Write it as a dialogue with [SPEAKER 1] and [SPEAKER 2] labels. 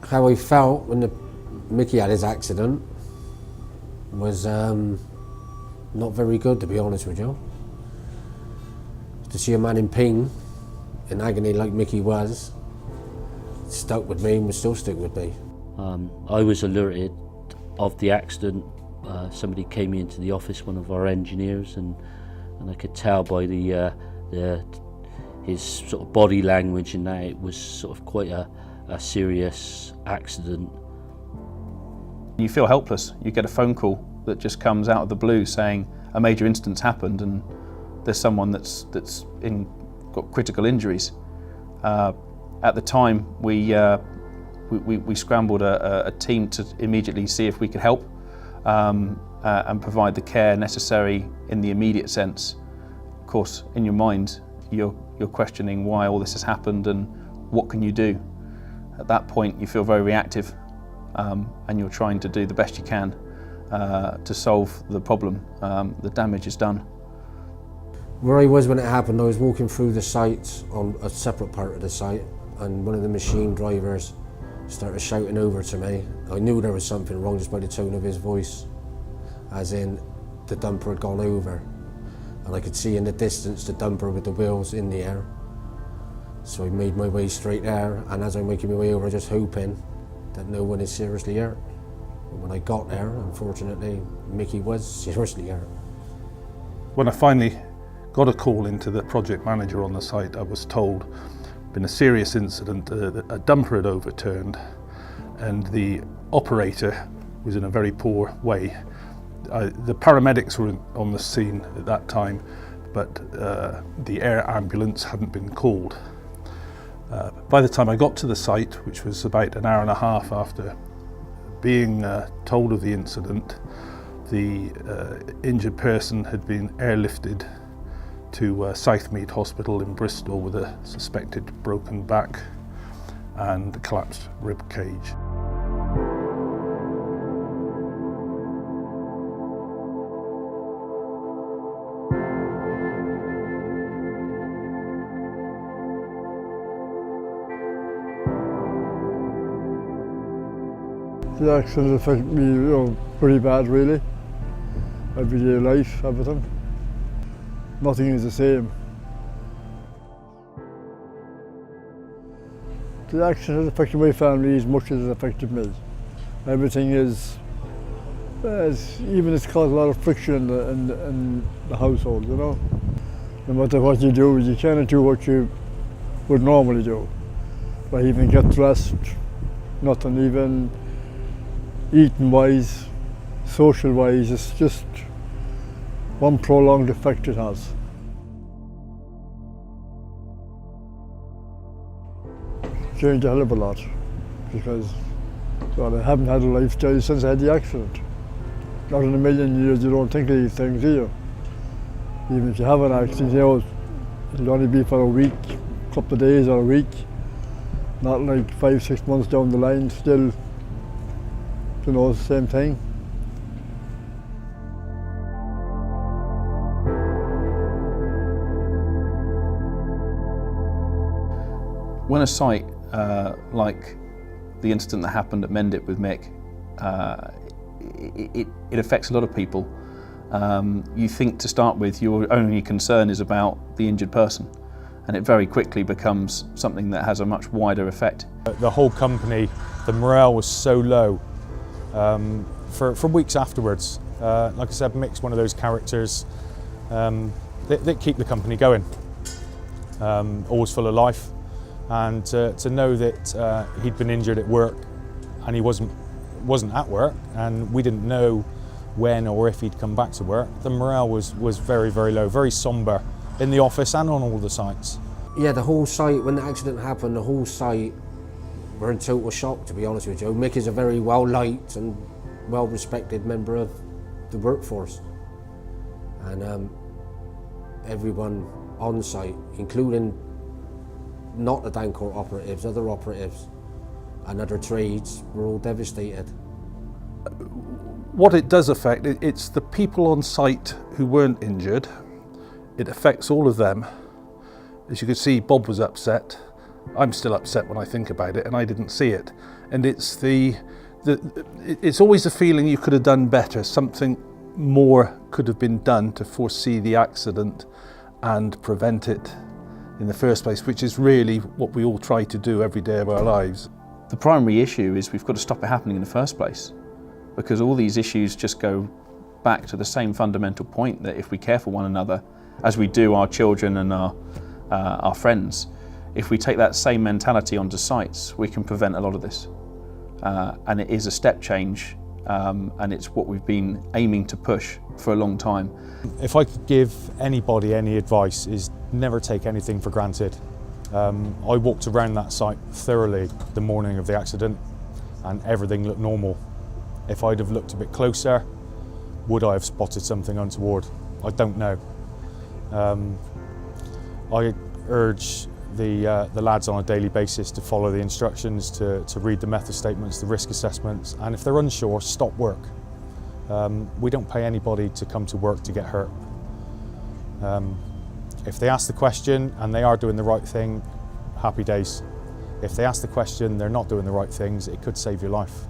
[SPEAKER 1] How I felt when Mickey had his accident was not very good, to be honest with you. To see a man in pain, in agony like Mickey was, stuck with me and will still stick with me.
[SPEAKER 2] I was alerted of the accident. Somebody came into the office, one of our engineers, and I could tell by his sort of body language and that it was sort of quite a serious accident.
[SPEAKER 3] You feel helpless. You get a phone call that just comes out of the blue saying a major incident's happened and there's someone that's got critical injuries. At the time, we scrambled a team to immediately see if we could help and provide the care necessary in the immediate sense. Of course, in your mind, you're questioning why all this has happened and what can you do. At that point, you feel very reactive, and you're trying to do the best you can to solve the problem. The damage is done.
[SPEAKER 1] Where I was when it happened, I was walking through the site on a separate part of the site, and one of the machine drivers started shouting over to me. I knew there was something wrong just by the tone of his voice, as in the dumper had gone over, and I could see in the distance the dumper with the wheels in the air. So I made my way straight there, and as I'm making my way over, just hoping that no one is seriously hurt. But when I got there, unfortunately, Mickey was seriously hurt.
[SPEAKER 4] When I finally got a call into the project manager on the site, I was told been a serious incident, a dumper had overturned and the operator was in a very poor way. The paramedics were on the scene at that time, but the air ambulance hadn't been called. By the time I got to the site, which was about an hour and a half after being told of the incident, the injured person had been airlifted to Southmead Hospital in Bristol with a suspected broken back and collapsed rib cage.
[SPEAKER 5] The accident affected me, pretty bad really. Everyday life, everything. Nothing is the same. The accident has affected my family as much as it affected me. Everything is, even it's caused a lot of friction in the household, you know. No matter what you do, you cannot do what you would normally do. But even get dressed, nothing, even eating wise, social wise, it's just one prolonged effect it has. Changed a hell of a lot because I haven't had a lifestyle since I had the accident. Not in a million years you don't think of these things, do you? Even if you have an accident, you know, it'll only be for a week, a couple of days or a week. Not like 5-6 months down the line, still, you know, it's the same thing.
[SPEAKER 3] When a site like the incident that happened at Mendip with Mick, it affects a lot of people. You think to start with your only concern is about the injured person, and it very quickly becomes something that has a much wider effect.
[SPEAKER 6] The whole company, the morale was so low for weeks afterwards. Like I said, Mick's one of those characters that keep the company going, always full of life. And to know that he'd been injured at work and he wasn't at work, and we didn't know when or if he'd come back to work, the morale was very, very low, very sombre in the office and on all the sites.
[SPEAKER 1] Yeah, the whole site, when the accident happened, the whole site were in total shock, to be honest with you. Mick is a very well-liked and well-respected member of the workforce. And everyone on site, including not the Dancourt operatives, other operatives and other trades, were all devastated.
[SPEAKER 4] What it does affect, it's the people on site who weren't injured. It affects all of them. As you can see, Bob was upset. I'm still upset when I think about it, and I didn't see it. and it's it's always a feeling you could have done better. Something more could have been done to foresee the accident and prevent it in the first place, which is really what we all try to do every day of our lives.
[SPEAKER 3] The primary issue is we've got to stop it happening in the first place, because all these issues just go back to the same fundamental point, that if we care for one another, as we do our children and our friends, if we take that same mentality onto sites, we can prevent a lot of this. And it is a step change, and it's what we've been aiming to push for a long time.
[SPEAKER 6] If I could give anybody any advice, is never take anything for granted. I walked around that site thoroughly the morning of the accident and everything looked normal. If I'd have looked a bit closer, would I have spotted something untoward? I don't know. I urge the lads on a daily basis to follow the instructions, to read the method statements, the risk assessments, and if they're unsure, stop work. We don't pay anybody to come to work to get hurt. If they ask the question and they are doing the right thing, happy days. If they ask the question, they're not doing the right things, it could save your life.